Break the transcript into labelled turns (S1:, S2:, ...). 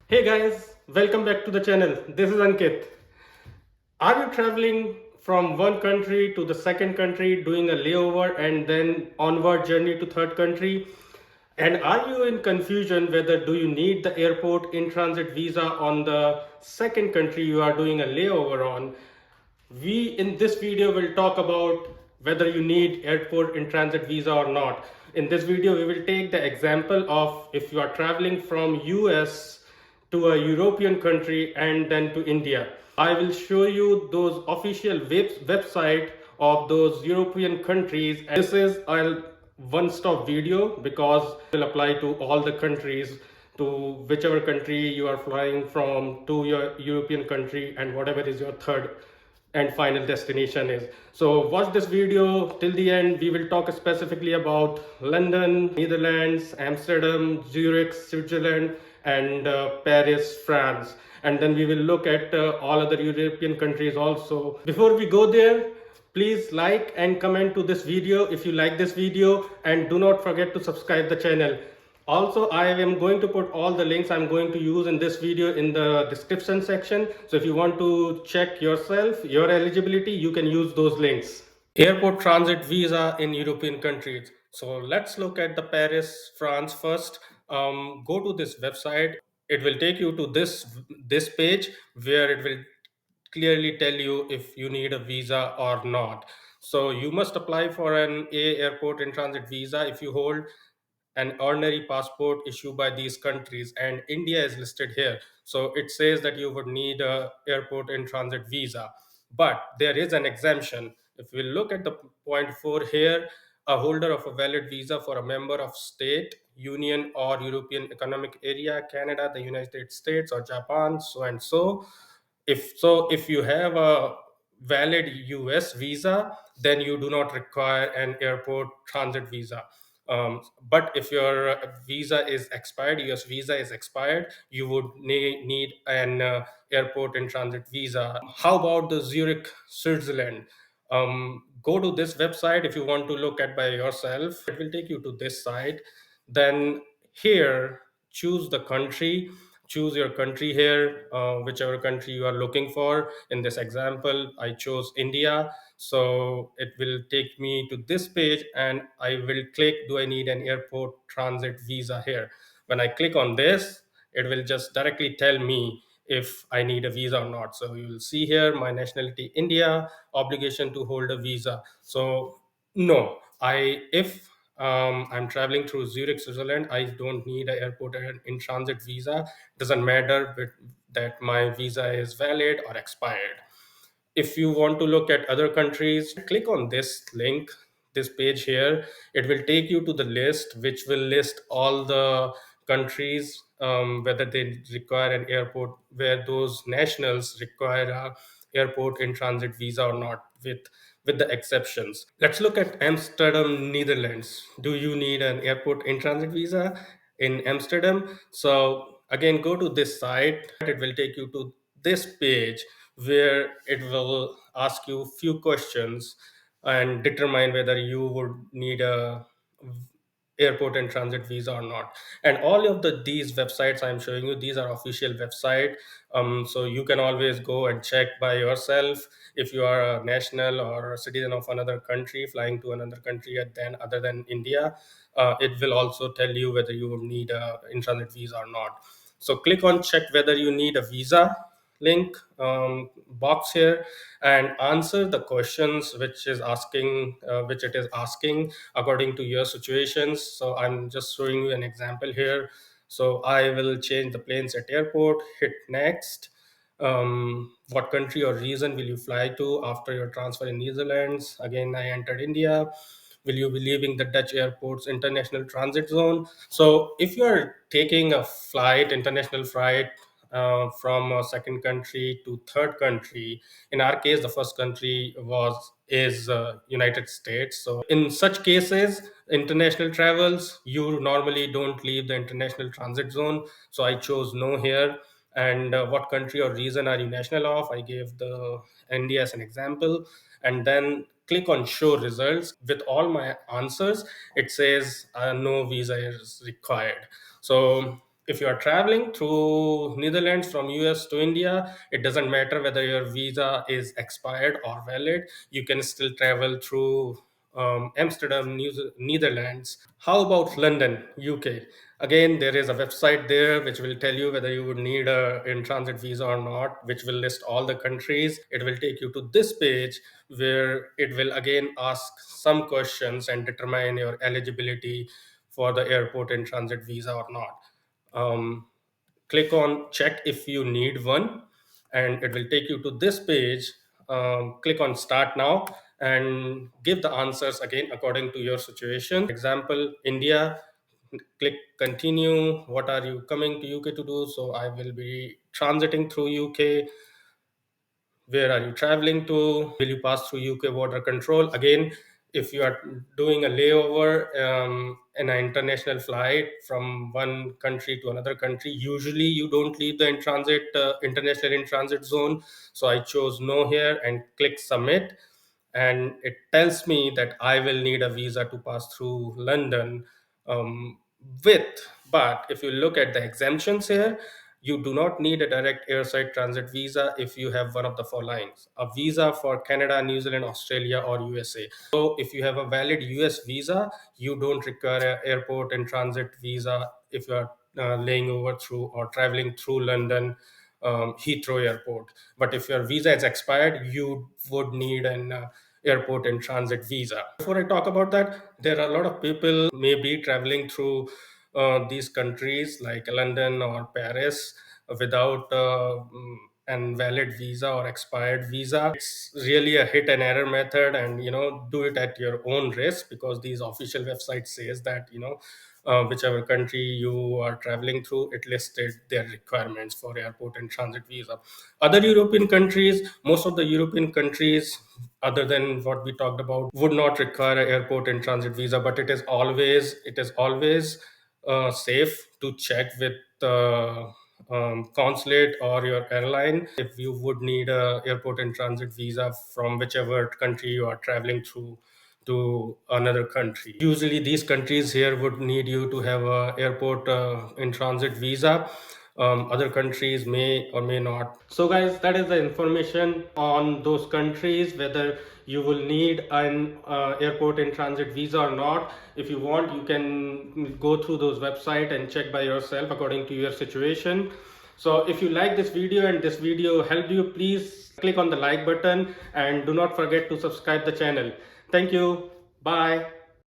S1: Hey guys, welcome back to the channel. This is Ankit. Are you traveling from one country to the second country, doing a layover and then onward journey to third country? And are you in confusion whether do you need the airport in transit visa on the second country you are doing a layover on? We in this video will talk about whether you need airport in transit visa or not. In this video we will take the example of if you are traveling from US to a European country and then to India. I will show you those official website of those European countries. And this is a one-stop video because it will apply to all the countries, to whichever country you are flying from to your European country and whatever is your third and final destination is. So watch this video till the end. We will talk specifically about London, Netherlands, Amsterdam, Zurich, Switzerland, and Paris, France. And then we will look at all other European countries also. Before we go there, please like and comment to this video if you like this video, and do not forget to subscribe the channel. Also, I am going to put all the links I'm going to use in this video in the description section. So if you want to check yourself, your eligibility, you can use those links. Airport transit visa in European countries. So let's look at the Paris, France first. Go to this website. It will take you to this page where it will clearly tell you if you need a visa or not. So you must apply for an airport in transit visa if you hold an ordinary passport issued by these countries, and India is listed here. So it says that you would need a airport in transit visa, but there is an exemption. If we look at the point 4 here, a holder of a valid visa for a member of state, union, or European Economic Area, Canada, the United States, or Japan, so and so. If you have a valid US visa, then you do not require an airport transit visa. But if your visa is expired, US visa is expired, you would need an airport in transit visa. How about the Zurich, Switzerland? Go to this website if you want to look at by yourself. It will take you to this site. Then here, choose the country. Choose your country here, whichever country you are looking for. In this example, I chose India. So it will take me to this page and I will click, do I need an airport transit visa here? When I click on this, it will just directly tell me if I need a visa or not. So you will see here my nationality India, obligation to hold a visa. So no, if I'm traveling through Zurich, Switzerland, I don't need an airport in transit visa. Doesn't matter that my visa is valid or expired. If you want to look at other countries, click on this link, this page here. It will take you to the list, which will list all the countries, whether they require an airport, where those nationals require a airport in transit visa or not, with the exceptions. Let's look at Amsterdam, Netherlands. Do you need an airport in transit visa in Amsterdam? So again, go to this site. It will take you to this page where it will ask you few questions and determine whether you would need a airport and transit visa or not. And all of these websites I'm showing you, these are official website. So you can always go and check by yourself. If you are a national or a citizen of another country flying to another country then other than India, it will also tell you whether you would need a in transit visa or not. So click on check whether you need a visa link box here and answer the questions which it is asking according to your situations. So I'm just showing you an example here. So I will change the planes at airport, hit next. What country or region will you fly to after your transfer in Netherlands? Again, I entered India. Will you be leaving the Dutch airport's international transit zone? So if you are taking a flight, international flight, from a second country to third country, in our case the first country is United States. So in such cases, international travels, you normally don't leave the international transit zone. So I chose no here. And what country or region are you national of? I gave the India as an example. And then click on show results. With all my answers, it says no visa is required. So If you are traveling through Netherlands from US to India, it doesn't matter whether your visa is expired or valid. You can still travel through Amsterdam, Netherlands. How about London, UK? Again, there is a website there which will tell you whether you would need a in-transit visa or not, which will list all the countries. It will take you to this page where it will again ask some questions and determine your eligibility for the airport in-transit visa or not. Click on check if you need one, and it will take you to this page. Click on start now and give the answers again according to your situation. Example, India. Click continue. What are you coming to UK to do? So I will be transiting through UK. Where are you traveling to? Will you pass through UK border control? Again, if you are doing a layover in an international flight from one country to another country, usually you don't leave the in transit international in transit zone. So I chose no here and click submit, and it tells me that I will need a visa to pass through London um, with. But if you look at the exemptions here, you do not need a direct airside transit visa if you have one of the following: a visa for Canada, New Zealand, Australia, or USA. So if you have a valid US visa, you don't require an airport and transit visa if you are laying over through or traveling through London Heathrow Airport. But if your visa is expired, you would need an airport and transit visa. Before I talk about that, there are a lot of people may be traveling through these countries like London or Paris without an valid visa or expired visa. It's really a hit and error method, and do it at your own risk, because these official websites says that whichever country you are traveling through, it listed their requirements for airport and transit visa. Other European countries, most of the European countries, other than what we talked about, would not require an airport and transit visa, but it is always safe to check with the consulate or your airline if you would need a airport and transit visa from whichever country you are traveling through to another country. Usually these countries here would need you to have a airport in transit visa. Other countries may or may not. So guys, that is the information on those countries, whether you will need an airport in transit visa or not. If you want, you can go through those websites and check by yourself according to your situation. So if you like this video and this video helped you, please click on the like button and do not forget to subscribe the channel. Thank you. Bye.